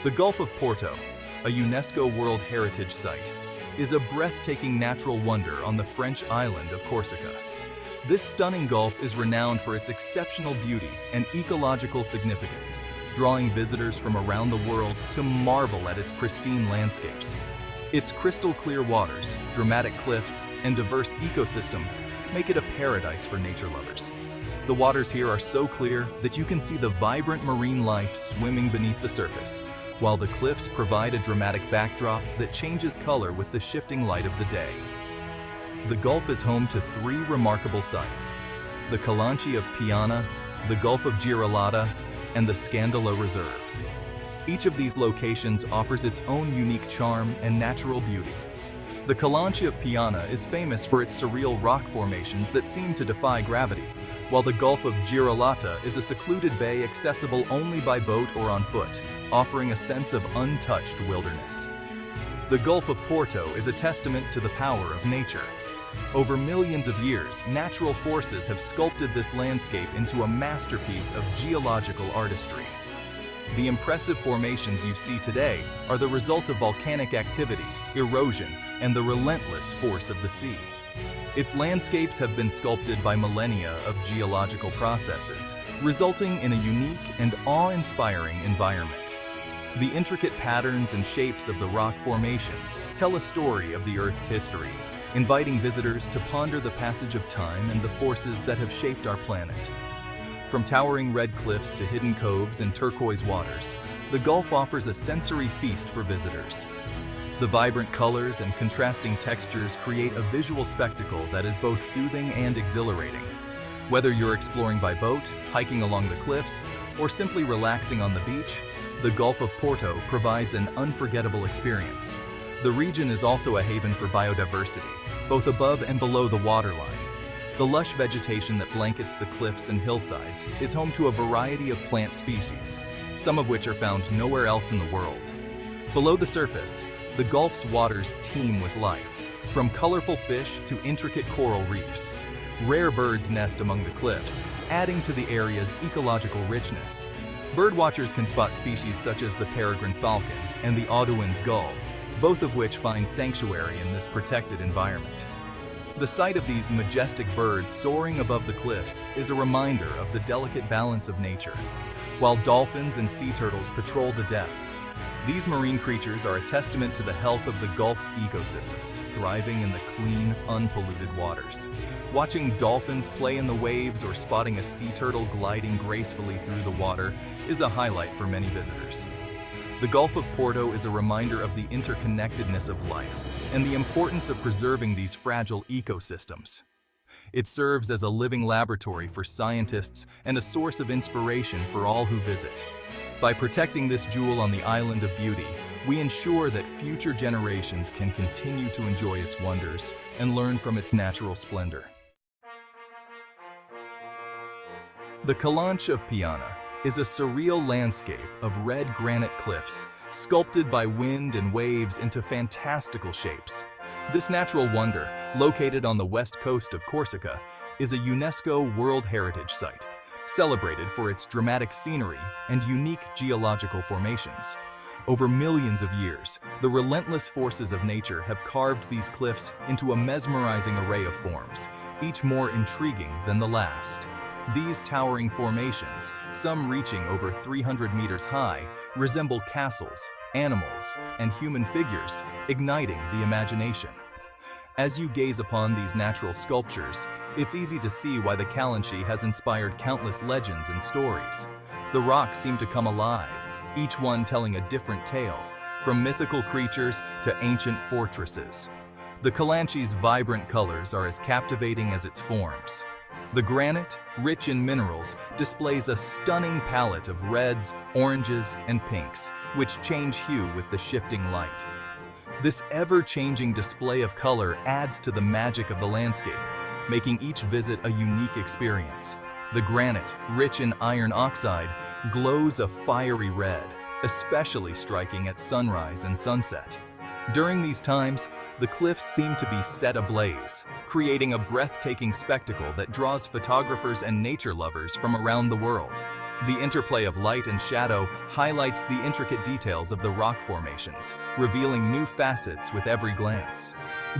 The Gulf of Porto, a UNESCO World Heritage Site, is a breathtaking natural wonder on the French island of Corsica. This stunning gulf is renowned for its exceptional beauty and ecological significance, drawing visitors from around the world to marvel at its pristine landscapes. Its crystal-clear waters, dramatic cliffs, and diverse ecosystems make it a paradise for nature lovers. The waters here are so clear that you can see the vibrant marine life swimming beneath the surface, while the cliffs provide a dramatic backdrop that changes color with the shifting light of the day. The Gulf is home to three remarkable sites: the Calanche of Piana, the Gulf of Girolata, and the Scandola Reserve. Each of these locations offers its own unique charm and natural beauty. The Calanche of Piana is famous for its surreal rock formations that seem to defy gravity, while the Gulf of Girolata is a secluded bay accessible only by boat or on foot, offering a sense of untouched wilderness. The Gulf of Porto is a testament to the power of nature. Over millions of years, natural forces have sculpted this landscape into a masterpiece of geological artistry. The impressive formations you see today are the result of volcanic activity, erosion, and the relentless force of the sea. Its landscapes have been sculpted by millennia of geological processes, resulting in a unique and awe-inspiring environment. The intricate patterns and shapes of the rock formations tell a story of the Earth's history, inviting visitors to ponder the passage of time and the forces that have shaped our planet. From towering red cliffs to hidden coves and turquoise waters, the Gulf offers a sensory feast for visitors. The vibrant colors and contrasting textures create a visual spectacle that is both soothing and exhilarating. Whether you're exploring by boat, hiking along the cliffs, or simply relaxing on the beach, the Gulf of Porto provides an unforgettable experience. The region is also a haven for biodiversity, both above and below the waterline. The lush vegetation that blankets the cliffs and hillsides is home to a variety of plant species, some of which are found nowhere else in the world. Below the surface, the Gulf's waters teem with life, from colorful fish to intricate coral reefs. Rare birds nest among the cliffs, adding to the area's ecological richness. Birdwatchers can spot species such as the peregrine falcon and the Audouin's gull, both of which find sanctuary in this protected environment. The sight of these majestic birds soaring above the cliffs is a reminder of the delicate balance of nature. While dolphins and sea turtles patrol the depths, these marine creatures are a testament to the health of the Gulf's ecosystems, thriving in the clean, unpolluted waters. Watching dolphins play in the waves or spotting a sea turtle gliding gracefully through the water is a highlight for many visitors. The Gulf of Porto is a reminder of the interconnectedness of life and the importance of preserving these fragile ecosystems. It serves as a living laboratory for scientists and a source of inspiration for all who visit. By protecting this jewel on the island of beauty, we ensure that future generations can continue to enjoy its wonders and learn from its natural splendor. The Calanche of Piana is a surreal landscape of red granite cliffs, sculpted by wind and waves into fantastical shapes. This natural wonder, located on the west coast of Corsica, is a UNESCO World Heritage Site, celebrated for its dramatic scenery and unique geological formations. Over millions of years, the relentless forces of nature have carved these cliffs into a mesmerizing array of forms, each more intriguing than the last. These towering formations, some reaching over 300 meters high, resemble castles, animals, and human figures, igniting the imagination. As you gaze upon these natural sculptures, it's easy to see why the Calanche has inspired countless legends and stories. The rocks seem to come alive, each one telling a different tale, from mythical creatures to ancient fortresses. The Calanche's vibrant colors are as captivating as its forms. The granite, rich in minerals, displays a stunning palette of reds, oranges, and pinks, which change hue with the shifting light. This ever-changing display of color adds to the magic of the landscape, making each visit a unique experience. The granite, rich in iron oxide, glows a fiery red, especially striking at sunrise and sunset. During these times, the cliffs seem to be set ablaze, creating a breathtaking spectacle that draws photographers and nature lovers from around the world. The interplay of light and shadow highlights the intricate details of the rock formations, revealing new facets with every glance.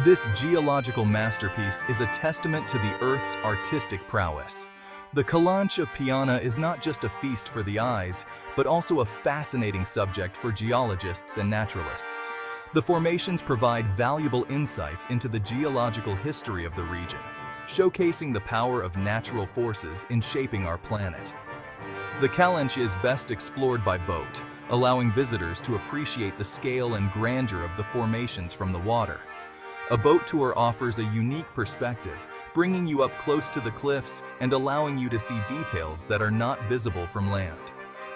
This geological masterpiece is a testament to the Earth's artistic prowess. The Calanche of Piana is not just a feast for the eyes, but also a fascinating subject for geologists and naturalists. The formations provide valuable insights into the geological history of the region, showcasing the power of natural forces in shaping our planet. The Calanche is best explored by boat, allowing visitors to appreciate the scale and grandeur of the formations from the water. A boat tour offers a unique perspective, bringing you up close to the cliffs and allowing you to see details that are not visible from land.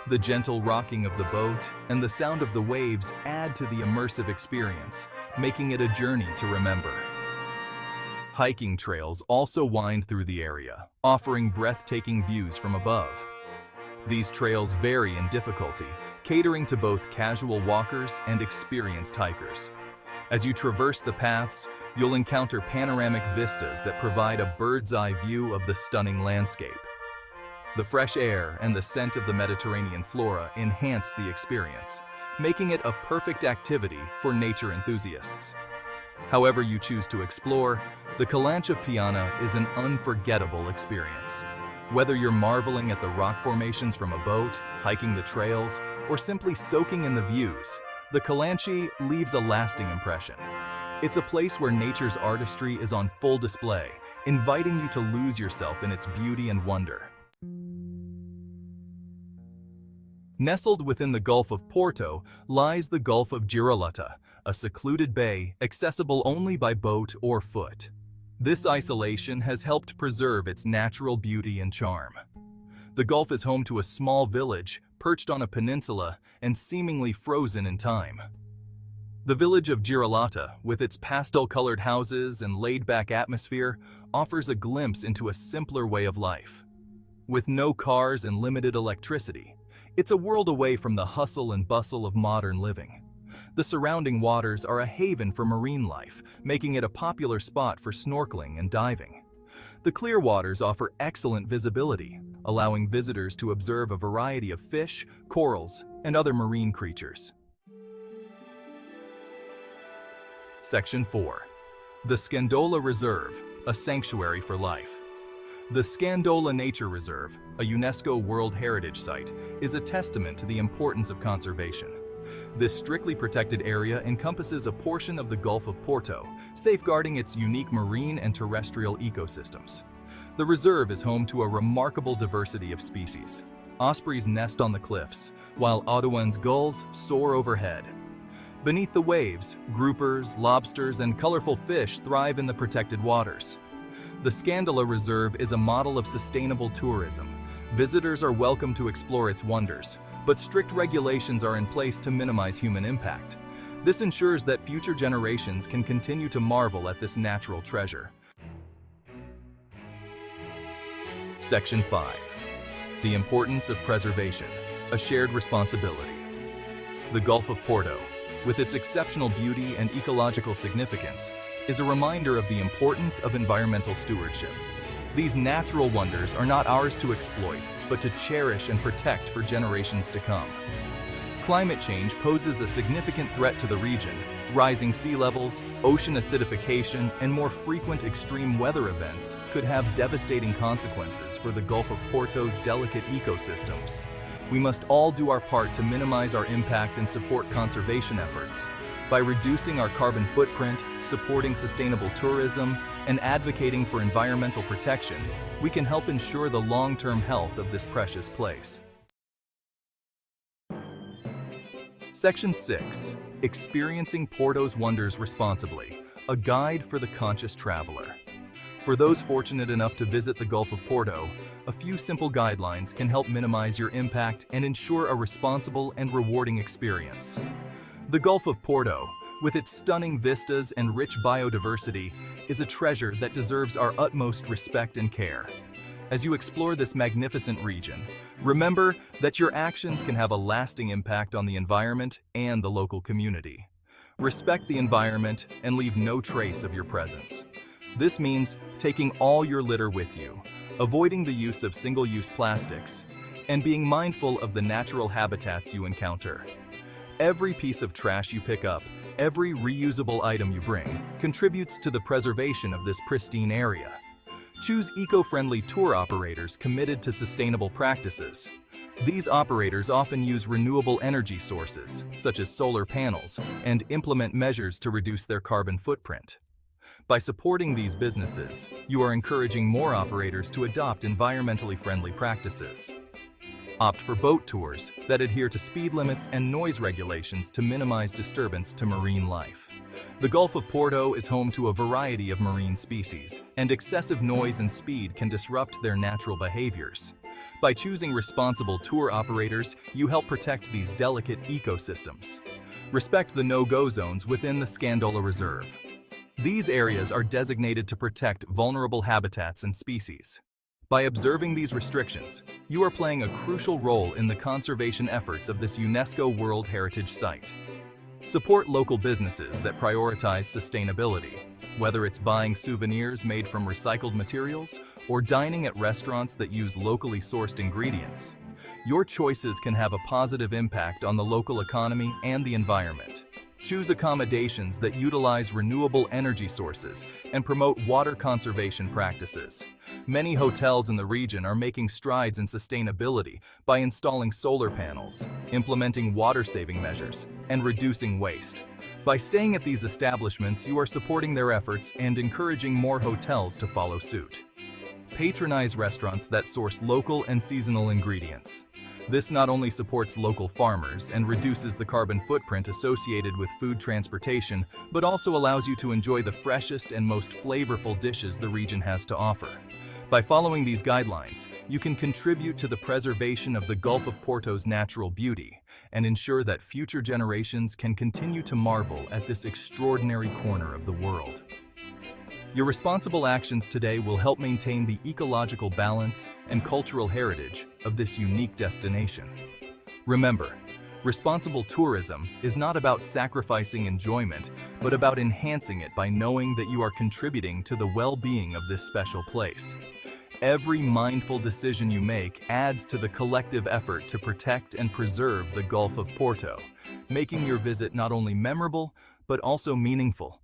The gentle rocking of the boat and the sound of the waves add to the immersive experience, making it a journey to remember. Hiking trails also wind through the area, offering breathtaking views from above. These trails vary in difficulty, catering to both casual walkers and experienced hikers. As you traverse the paths, you'll encounter panoramic vistas that provide a bird's-eye view of the stunning landscape. The fresh air and the scent of the Mediterranean flora enhance the experience, making it a perfect activity for nature enthusiasts. However you choose to explore, the Calanche of Piana is an unforgettable experience. Whether you're marveling at the rock formations from a boat, hiking the trails, or simply soaking in the views, the Calanche leaves a lasting impression. It's a place where nature's artistry is on full display, inviting you to lose yourself in its beauty and wonder. Nestled within the Gulf of Porto lies the Gulf of Girolata, a secluded bay accessible only by boat or foot. This isolation has helped preserve its natural beauty and charm. The Gulf is home to a small village perched on a peninsula and seemingly frozen in time. The village of Girolata, with its pastel-colored houses and laid-back atmosphere, offers a glimpse into a simpler way of life. With no cars and limited electricity, it's a world away from the hustle and bustle of modern living. The surrounding waters are a haven for marine life, making it a popular spot for snorkeling and diving. The clear waters offer excellent visibility, allowing visitors to observe a variety of fish, corals, and other marine creatures. Section 4. The Scandola Reserve, a sanctuary for life. The Scandola Nature Reserve, a UNESCO World Heritage Site, is a testament to the importance of conservation. This strictly protected area encompasses a portion of the Gulf of Porto, safeguarding its unique marine and terrestrial ecosystems. The reserve is home to a remarkable diversity of species. Ospreys nest on the cliffs, while Audouin's gulls soar overhead. Beneath the waves, groupers, lobsters, and colorful fish thrive in the protected waters. The Scandola Reserve is a model of sustainable tourism. Visitors are welcome to explore its wonders, but strict regulations are in place to minimize human impact. This ensures that future generations can continue to marvel at this natural treasure. Section 5. The importance of preservation, a shared responsibility. The Gulf of Porto, with its exceptional beauty and ecological significance, is a reminder of the importance of environmental stewardship. These natural wonders are not ours to exploit, but to cherish and protect for generations to come. Climate change poses a significant threat to the region. Rising sea levels, ocean acidification, and more frequent extreme weather events could have devastating consequences for the Gulf of Porto's delicate ecosystems. We must all do our part to minimize our impact and support conservation efforts. By reducing our carbon footprint, supporting sustainable tourism, and advocating for environmental protection, we can help ensure the long-term health of this precious place. Section 6. Experiencing Porto's Wonders Responsibly, a guide for the conscious traveler. For those fortunate enough to visit the Gulf of Porto, a few simple guidelines can help minimize your impact and ensure a responsible and rewarding experience. The Gulf of Porto, with its stunning vistas and rich biodiversity, is a treasure that deserves our utmost respect and care. As you explore this magnificent region, remember that your actions can have a lasting impact on the environment and the local community. Respect the environment and leave no trace of your presence. This means taking all your litter with you, avoiding the use of single-use plastics, and being mindful of the natural habitats you encounter. Every piece of trash you pick up, every reusable item you bring, contributes to the preservation of this pristine area. Choose eco-friendly tour operators committed to sustainable practices. These operators often use renewable energy sources, such as solar panels, and implement measures to reduce their carbon footprint. By supporting these businesses, you are encouraging more operators to adopt environmentally friendly practices. Opt for boat tours that adhere to speed limits and noise regulations to minimize disturbance to marine life. The Gulf of Porto is home to a variety of marine species, and excessive noise and speed can disrupt their natural behaviors. By choosing responsible tour operators, you help protect these delicate ecosystems. Respect the no-go zones within the Scandola Reserve. These areas are designated to protect vulnerable habitats and species. By observing these restrictions, you are playing a crucial role in the conservation efforts of this UNESCO World Heritage Site. Support local businesses that prioritize sustainability, whether it's buying souvenirs made from recycled materials or dining at restaurants that use locally sourced ingredients. Your choices can have a positive impact on the local economy and the environment. Choose accommodations that utilize renewable energy sources and promote water conservation practices. Many hotels in the region are making strides in sustainability by installing solar panels, implementing water-saving measures, and reducing waste. By staying at these establishments, you are supporting their efforts and encouraging more hotels to follow suit. Patronize restaurants that source local and seasonal ingredients. This not only supports local farmers and reduces the carbon footprint associated with food transportation, but also allows you to enjoy the freshest and most flavorful dishes the region has to offer. By following these guidelines, you can contribute to the preservation of the Gulf of Porto's natural beauty and ensure that future generations can continue to marvel at this extraordinary corner of the world. Your responsible actions today will help maintain the ecological balance and cultural heritage of this unique destination. Remember, responsible tourism is not about sacrificing enjoyment, but about enhancing it by knowing that you are contributing to the well-being of this special place. Every mindful decision you make adds to the collective effort to protect and preserve the Gulf of Porto, making your visit not only memorable, but also meaningful.